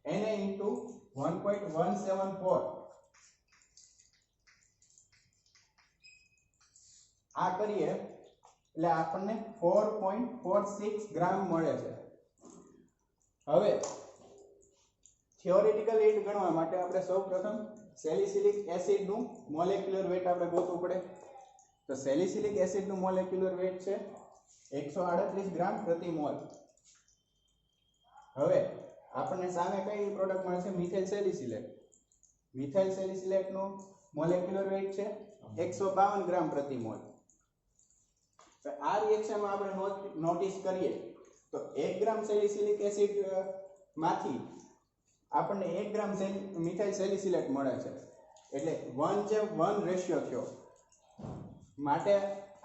Speaker 2: એને ઇન્ટુ 1.174 આ કરીએ એટલે આપણને 4.46 ગ્રામ મળે છે. હવે થિયોરેટિકલ વેટ ગણવા માટે આપણે સૌપ્રથમ સેલિસિલિક એસિડનું મોલેક્યુલર વેટ આપણે ગોતવું પડે. તો સેલિસિલિક એસિડનું મોલેક્યુલર વેટ છે 138 ગ્રામ પ્રતિ મોલ. હવે આપણને સામે કઈ પ્રોડક્ટ મળે છે? Methyl salicylate. Methyl સેલિસિલેટનું molecular wet છે 152 ગ્રામ પ્રતિ મોલ. આ રિએક્શનમાં આપણે નોટિસ કરીએ તો 1 ગ્રામ સેલિસિલિક એસિડ માંથી આપણને 1 ગ્રામ મિથાઇલ સેલિસિલેટ મળે છે, એટલે 1:1 રેશિયો થયો. માટે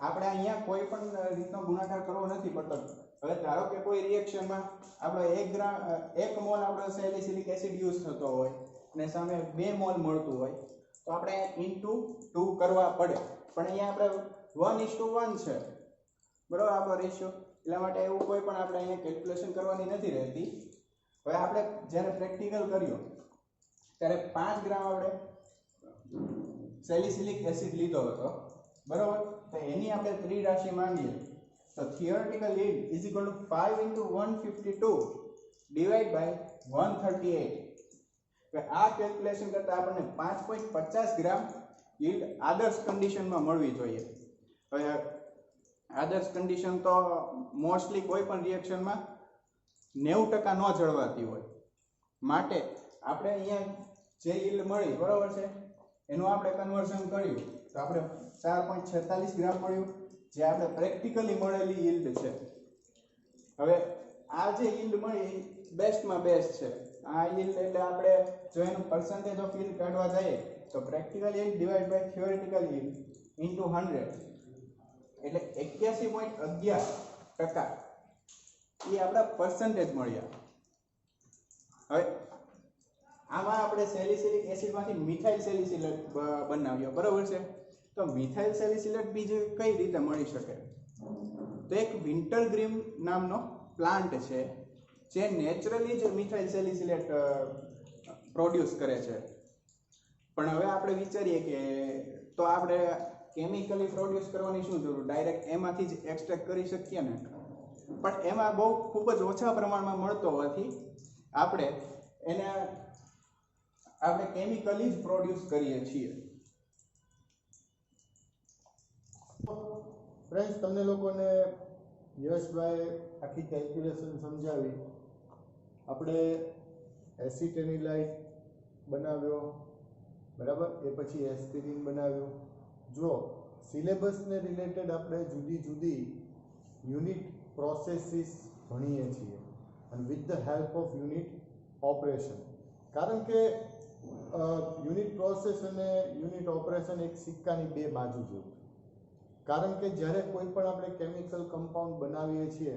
Speaker 2: આપણે અહીંયા કોઈ પણ રીતનો ગુણાકાર કરવો નથી પડતો. હવે ધારો કે કોઈ રિએક્શનમાં આપણે 1 મોલ આપણો સેલિસિલિક એસિડ યુઝ થતો હોય અને સામે 2 મોલ મળતું હોય તો આપણે ઇન્ટુ 2 કરવા પડે. પણ અહીંયા આપણે 1:1 છે, બરાબર આપણો રેશિયો. એટલા માટે એવું કોઈ પણ આપણે અહીંયા કેલ્ક્યુલેશન કરવાની નથી રહેતી. હવે આપણે જ્યારે પ્રેક્ટિકલ કર્યું ત્યારે 5 ગ્રામ આપણે સેલિસિલિક એસિડ લીધો હતો, બરાબર. તો એની આપણે ત્રિરાશિ માંગીએ તો theoretical yield is equal to 5 into 152 divided by 138. હવે આ કેલ્ક્યુલેશન કરતા આપણને 5.50 ગ્રામ yield આદર્શ કન્ડિશનમાં મળવી જોઈએ. હવે આદર્શ કન્ડિશન તો મોસ્ટલી કોઈ પણ રિએક્શનમાં 90% ન જળવાતી હોય. માટે આપણે અહીંયા જે yield મળી બરોબર છે એનું આપણે કન્વર્ઝન કર્યું તો આપણે 4.46 ગ્રામ મળ્યું, જે આપણે પ્રેક્ટિકલી મળેલી yield છે. હવે આ જે yield મળી બેસ્ટમાં બેસ્ટ છે. આ yield એટલે આપણે જો એનું percentage of yield કાઢવા જઈએ તો practical yield divided by theoretical yield into 100 એટલે 81.11% એ આપણા percentage મળ્યા. હવે આમાં આપણે સેલિસિલિક એસિડમાંથી મિથાઇલ સેલિસિલેટ બનાવ્યો બરોબર છે. તો મિથાઇલ સેલિસિલેટ બીજું કઈ રીતે મળી શકે? તો એક વિન્ટરગ્રીમ નામનો પ્લાન્ટ છે જે નેચરલી જ મિથાઇલ સેલિસિલેટ પ્રોડ્યુસ કરે છે. પણ હવે આપણે વિચારીએ કે તો આપણે કેમિકલી પ્રોડ્યુસ કરવાની શું જરૂર, ડાયરેક્ટ એમાંથી જ એક્સટ્રેક્ટ કરી શકીએ ને. પણ એમાં બહુ ખૂબ જ ઓછા પ્રમાણમાં મળતો હોવાથી આપણે એને કેમિકલી જ પ્રોડ્યુસ કરીએ છીએ.
Speaker 1: ફ્રેન્ડ્સ, તમને લોકોને યશભાઈ આખી કેલ્ક્યુલેશન સમજાવી. આપણે એસિટેનિલાઇટ બનાવ્યો બરાબર, એ પછી એસ્પિરિન બનાવ્યું. જો સિલેબસને રિલેટેડ આપણે જુદી જુદી યુનિટ પ્રોસેસીસ ભણીએ છીએ અને with the help of unit operation. કારણ કે યુનિટ પ્રોસેસ અને યુનિટ ઓપરેશન એક સિક્કાની બે બાજુ જેવું. કારણ કે જ્યારે કોઈ પણ આપણે કેમિકલ કમ્પાઉન્ડ બનાવીએ છીએ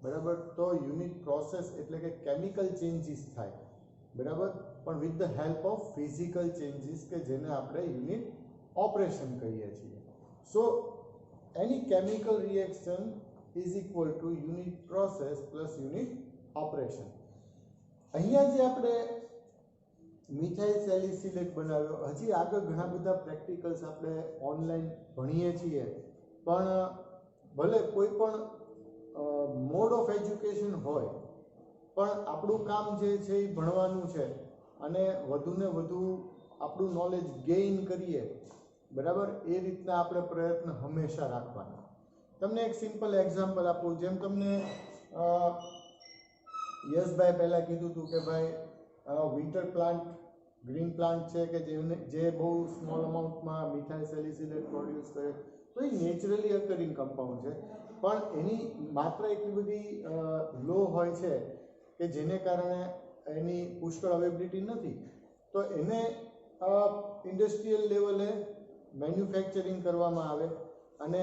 Speaker 1: બરાબર, તો યુનિટ પ્રોસેસ એટલે કે કેમિકલ ચેન્જીસ થાય બરાબર, પણ with the help of physical changes કે જેને આપણે યુનિટ ઓપરેશન કહીએ છીએ. So any chemical reaction is equal to unit process plus unit operation. અહીંયા જે આપણે મિથાઇલ સેલિસિલેટ બનાવ્યો, હજી આગળ ઘણા બધા પ્રેક્ટિકલ્સ આપણે ઓનલાઈન ભણીએ છીએ, પણ ભલે કોઈ પણ મોડ ઓફ એજ્યુકેશન હોય પણ આપણું કામ જે છે એ ભણવાનું છે અને વધુને વધુ આપણું નોલેજ ગેઇન કરીએ બરાબર, એ રીતના આપણે પ્રયત્ન હંમેશા રાખવાના. તમને એક સિમ્પલ એક્ઝામ્પલ આપું. જેમ તમને યશભાઈ પહેલાં કીધું હતું કે ભાઈ વિન્ટર પ્લાન્ટ ગ્રીન પ્લાન્ટ છે કે જે બહુ સ્મોલ અમાઉન્ટમાં મિથાઇલ સેલિસિલેટ પ્રોડ્યુસ કરે, તો એ નેચરલી અકરિંગ કમ્પાઉન્ડ છે, પણ એની માત્ર એટલી બધી લો હોય છે કે જેને કારણે એની પુષ્કળ અવેબિલિટી નથી. તો એને ઇન્ડસ્ટ્રીયલ લેવલે મેન્યુફેક્ચરિંગ કરવામાં આવે અને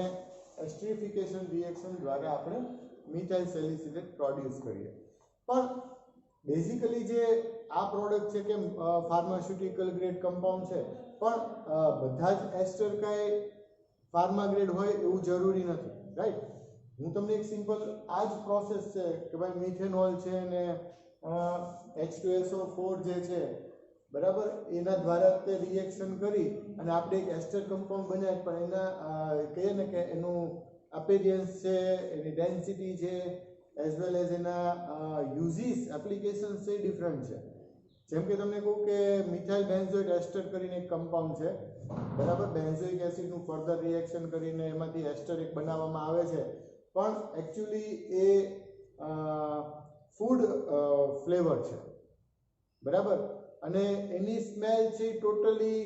Speaker 1: એસ્ટરીફિકેશન રિએક્શન દ્વારા આપણે મિથાઇલ સેલિસિલેટ પ્રોડ્યુસ કરીએ. પણ બેઝિકલી જે આ પ્રોડક્ટ છે કે ફાર્માસ્યુટિકલ ગ્રેડ કમ્પાઉન્ડ છે, પણ બધા જ એસ્ટર કાંઈ ફાર્મા ગ્રેડ હોય એવું જરૂરી નથી, રાઈટ. હું તમને એક સિમ્પલ આ જ પ્રોસેસ છે કે ભાઈ મિથેનોલ છે ને H2SO4 જે છે બરાબર, એના દ્વારા તે રિએક્શન કરી અને આપણે એક એસ્ટર કમ્પાઉન્ડ બનાવીએ, પણ એના કહીએ ને કે એનું અપેરિયન્સ છે, એની ડેન્સિટી છે, એઝ વેલ એઝ એના યુઝીસ એપ્લિકેશન્સ છે ડિફરન્ટ છે. જેમ કે તમને કહું કે મિથાઇલ બેન્ઝોઇક એસ્ટર કરીને એક કમ્પાઉન્ડ છે બરાબર, બેન્ઝોઇક એસિડનું ફર્ધર રિએક્શન કરીને એમાંથી એસ્ટર એક બનાવવામાં આવે છે, પણ એકચ્યુઅલી એ ફૂડ ફ્લેવર છે બરાબર, અને એની સ્મેલ છે ટોટલી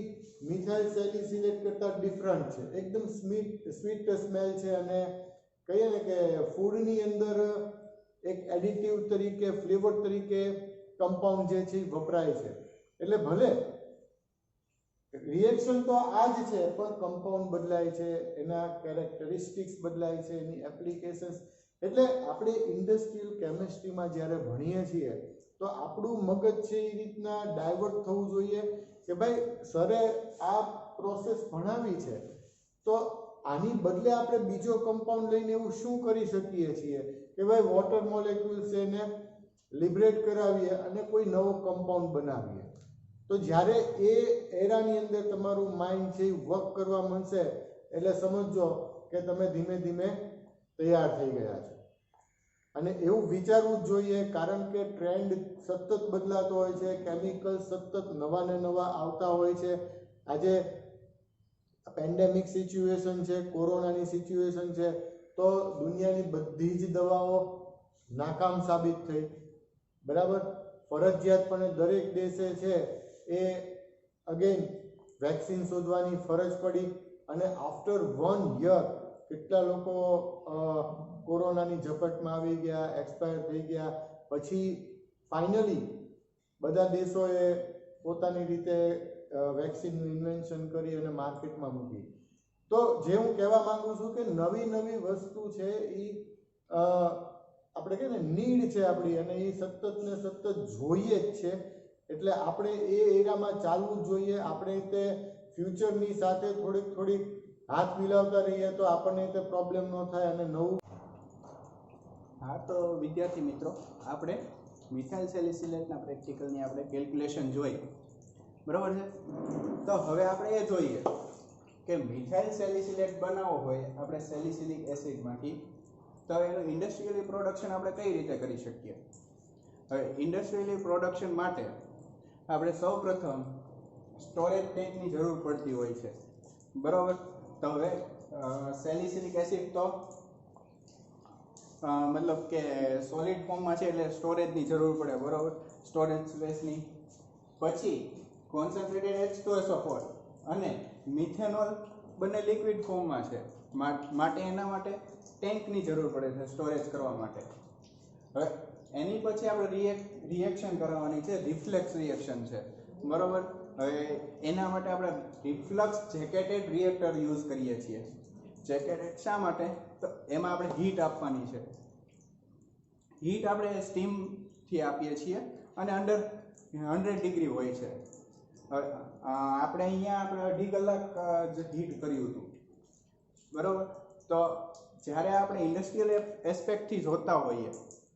Speaker 1: મિથાઇલ સેલિસિલેટ કરતાં ડિફરન્ટ છે, એકદમ સ્વીટ સ્મેલ છે. અને કહીએ ને કે ફૂડની અંદર એક એડિટિવ તરીકે ફ્લેવર તરીકે કમ્પાઉન્ડ જે છે એ વપરાય છે. એટલે ભલે રિએક્શન તો આ જ છે, પણ કમ્પાઉન્ડ બદલાય છે, એના કેરેક્ટરિસ્ટિક્સ બદલાય છે, એની એપ્લિકેશન્સ. એટલે આપણે ઇન્ડસ્ટ્રીયલ કેમિસ્ટ્રીમાં જ્યારે ભણીએ છીએ તો આપણું મગજ છે એ રીતના ડાયવર્ટ થવું જોઈએ કે ભાઈ સરે આ પ્રોસેસ ભણાવી છે તો આની બદલે આપણે બીજો કમ્પાઉન્ડ લઈને એવું શું કરી શકીએ છીએ કે ભાઈ વોટર મોલેક્યુલ્સ એને લિબરેટ કરાવીએ અને કોઈ નવો કમ્પાઉન્ડ બનાવીએ. તો જ્યારે એ એરાની અંદર તમારું માઇન્ડ છે એ વર્ક કરવા માંડશે એટલે સમજો કે તમે ધીમે ધીમે તૈયાર થઈ ગયા છો. અને એવું વિચારવું જ જોઈએ, કારણ કે ટ્રેન્ડ સતત બદલાતો હોય છે, કેમિકલ સતત નવા ને નવા આવતા હોય છે. આજે પેન્ડેમિક સિચ્યુએશન છે, કોરોનાની સિચ્યુએશન છે, તો દુનિયાની બધી જ દવાઓ નાકામ સાબિત થઈ બરાબર. ફરજિયાતપણે દરેક દેશે છે એ અગેન વેક્સિન શોધવાની ફરજ પડી અને આફ્ટર 1 યર કેટલા લોકો કોરોનાની ઝપટમાં આવી ગયા, એક્સપાયર થઈ ગયા. પછી ફાઇનલી બધા દેશોએ પોતાની રીતે વેક્સિનનું ઇન્વેન્શન કરી અને માર્કેટમાં મૂકી. તો જે હું કહેવા માંગુ છું કે નવી નવી વસ્તુ છે એ આપણે કહીએ ને નીડ છે આપણી, અને એ સતત ને સતત જોઈએ જ છે. એટલે આપણે એ એરિયામાં ચાલવું જ જોઈએ. આપણે તે ફ્યુચરની સાથે થોડીક હાથ મિલાવતા રહીએ તો આપણને તે પ્રોબ્લેમ ન થાય અને નવું.
Speaker 2: હા, તો વિદ્યાર્થી મિત્રો, આપણે મિથાઇલ સેલિસિલેટના પ્રેક્ટિકલની આપણે કેલ્ક્યુલેશન જોઈ, બરાબર છે. તો હવે આપણે એ જોઈએ કે મિથાઇલ સેલિસિલેટ બનાવવો હોય આપણે સેલિસિલિક એસિડમાંથી, તો એનું ઇન્ડસ્ટ્રીયલી પ્રોડક્શન આપણે કઈ રીતે કરી શકીએ. હવે ઇન્ડસ્ટ્રીયલી પ્રોડક્શન માટે આપણે સૌપ્રથમ સ્ટોરેજ ટેન્કની જરૂર પડતી હોય છે, બરાબર. તો હવે સેલિસિલિક એસિડ તો મતલબ કે સોલિડ ફોર્મમાં છે એટલે સ્ટોરેજની જરૂર પડે, બરાબર, સ્ટોરેજ સ્પેસની. પછી કોન્સન્ટ્રેટેડ H2SO4 અને મિથેનોલ બંને લિક્વિડ ફોર્મમાં છે માટે એના માટે ટેન્કની જરૂર પડે છે સ્ટોરેજ કરવા માટે. હવે એની પછી આપણે રિએક્શન કરવાની છે, રિફ્લેક્સ રિએક્શન છે, બરાબર. હવે એના માટે આપણે રિફ્લક્સ જેકેટેડ રિએક્ટર યુઝ કરીએ છીએ. જેકેટેડ શા માટે? તો એમાં આપણે હીટ આપવાની છે. હીટ આપણે સ્ટીમથી આપીએ છીએ અને અંડર 100 ડિગ્રી હોય છે. આપણે અહીંયા આપણે 2.5 કલાક જ હીટ કર્યું હતું, બરાબર. તો જ્યારે આપણે ઇન્ડસ્ટ્રીયલ એસ્પેક્ટથી જોતા હોઈએ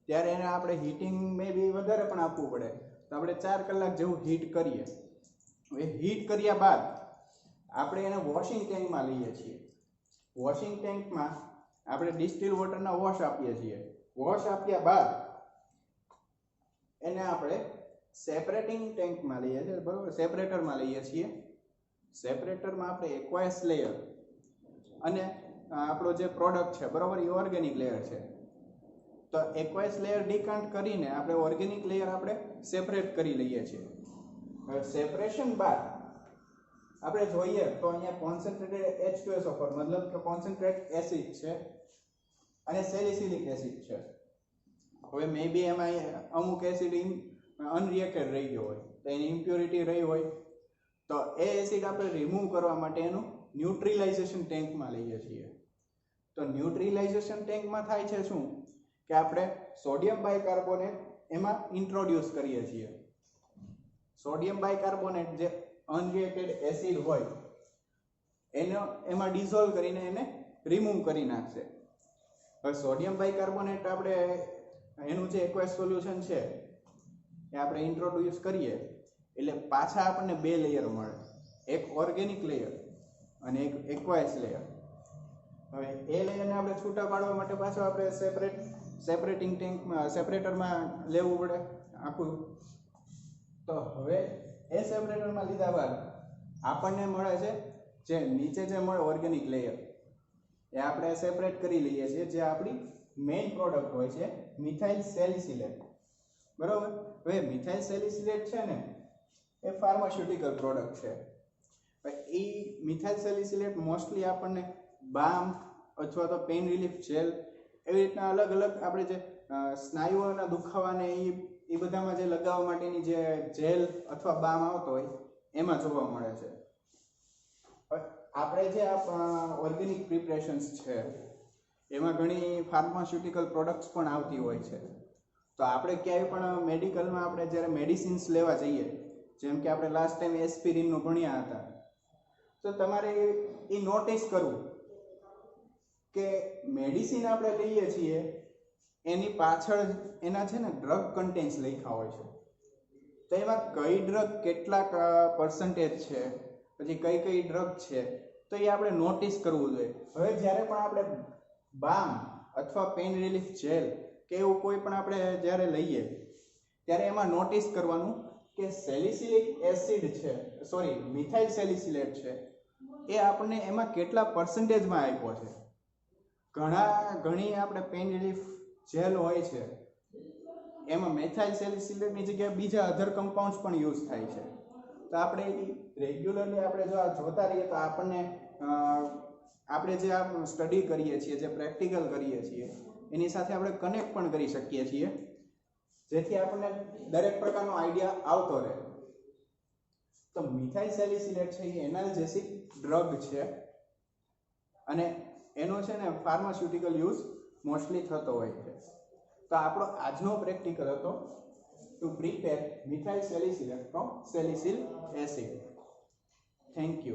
Speaker 2: ત્યારે એને આપણે હીટિંગ મે બી વધારે પણ આપવું પડે. તો આપણે 4 કલાક જેવું હીટ કરીએ. હવે હીટ કર્યા બાદ આપણે એને વોશિંગ ટેન્કમાં લઈએ છીએ. વોશિંગ ટેન્કમાં આપણે ડિસ્ટિલ વોટરના વોશ આપીએ છીએ. વોશ આપ્યા બાદ એને આપણે સેપરેટિંગ ટેન્કમાં લઈએ છીએ, બરાબર, સેપરેટરમાં લઈએ છીએ. સેપરેટરમાં આપણે એક્વાયસ લેયર અને આપણો જે પ્રોડક્ટ છે, બરાબર, એ ઓર્ગેનિક લેયર છે. તો એક્વાયસ લેયર ડિકાન્ટ કરીને આપણે ઓર્ગેનિક લેયર આપણે સેપરેટ કરી લઈએ છીએ. હવે સેપરેશન બાદ આપણે જોઈએ તો અહીંયા કોન્સન્ટ્રેટેડ H2SO4 મતલબ કે કોન્સન્ટ્રેટ એસિડ છે અને સેલિસિલિક એસિડ છે. હવે મે બી એમાં અમુક એસિડ અનરિએક્ટેડ રહી ગયો હોય, તો એની ઇમ્પ્યોરિટી રહી હોય, તો એ એસિડ આપણે રિમૂવ કરવા માટે એનું ન્યુટ્રલાઇઝેશન ટેન્કમાં લઈએ છીએ. તો ન્યુટ્રલાઇઝેશન ટેન્કમાં થાય છે શું કે આપણે સોડિયમ બાયકાર્બોનેટ એમાં ઇન્ટ્રોડ્યુસ કરીએ છીએ. સોડિયમ બાયકાર્બોનેટ જે અનરિએક્ટેડ એસિડ હોય એને એમાં ડિઝોલ્વ કરીને એને રિમૂવ કરી નાખશે. હવે સોડિયમ બાયકાર્બોનેટ આપણે એનું જે એક્વાયસ સોલ્યુશન છે એ આપણે ઇન્ટ્રોડ્યુસ કરીએ એટલે પાછા આપણને 2 લેયર મળે, એક ઓર્ગેનિક લેયર અને એક એક્વાયસ લેયર. હવે એ લેયરને આપણે છૂટા પાડવા માટે પાછો આપણે સેપરેટિંગ ટેન્કમાં સેપરેટરમાં લેવું પડે આખું. તો હવે એ સેપરેટરમાં લીધા બાદ આપણને મળે છે જે નીચે જે મળે ઓર્ગેનિક લેયર, એ આપણે સેપરેટ કરી લઈએ છીએ, જે આપણી મેઇન પ્રોડક્ટ હોય છે મિથાઇલ સેલિસિલેટ, બરાબર. હવે મિથાઇલ સેલિસિલેટ છે ને એ ફાર્માસ્યુટિકલ પ્રોડક્ટ છે. એ મિથાઇલ સેલિસિલેટ મોસ્ટલી આપણને બામ અથવા તો પેઇન રિલીફ જેલ એવી રીતના અલગ અલગ આપણે જે સ્નાયુઓના દુખાવાને એ બધામાં જે લગાવવા માટેની જે જેલ અથવા બામ આવતો હોય એમાં જોવા મળે છે. આપણે જે ઓર્ગેનિક પ્રિપરેશન્સ છે એમાં ઘણી ફાર્માસ્યુટિકલ પ્રોડક્ટ્સ પણ આવતી હોય છે. તો આપણે ક્યાંય પણ મેડિકલમાં આપણે જ્યારે મેડિસિન્સ લેવા જઈએ, જેમ કે આપણે લાસ્ટ ટાઈમ એસ્પિરિનનું ભણ્યા હતા, તો તમારે એ નોટિસ કરવું કે મેડિસિન આપણે લઈએ છીએ એની પાછળ એના છે ને ડ્રગ કન્ટેન્ટ્સ લખ્યા હોય છે. તો એમાં કઈ ડ્રગ કેટલા પર્સન્ટેજ છે, પછી કઈ કઈ ડ્રગ છે, તો એ આપણે નોટિસ કરવું જોઈએ. હવે જ્યારે પણ આપણે બામ અથવા પેઇન રિલીફ જેલ કે એવું કોઈ પણ આપણે જ્યારે લઈએ ત્યારે એમાં નોટિસ કરવાનું કે સેલિસિલિક એસિડ છે, સોરી મિથાઇલ સેલિસિલેટ છે, એ આપણને એમાં કેટલા પર્સન્ટેજમાં આપ્યો છે. ઘણી આપણે પેઇન રિલીફ જેલ હોય છે એમાં મિથાઇલ સેલિસિલેટની જગ્યાએ બીજા અધર કમ્પાઉન્ડ્સ પણ યુઝ થાય છે. તો આપણે રેગ્યુલરલી આપણે જો આ જોતા રહીએ તો આપણને આપણે જે આ સ્ટડી કરીએ છીએ, જે પ્રેક્ટિકલ કરીએ છીએ, એની સાથે આપણે કનેક્ટ પણ કરી શકીએ છીએ, જેથી આપણને દરેક પ્રકારનો આઈડિયા આવતો રહે. તો મિથાઇલ સેલિસિલેટ છે એ એનાલ્જેસિક ડ્રગ છે અને એનો છે ને ફાર્માસ્યુટિકલ યુઝ મોસ્ટલી થતો હોય છે. તો આપણો આજનો પ્રેક્ટિકલ હતો to prepare methyl salicylate from salicyl acid. Thank you.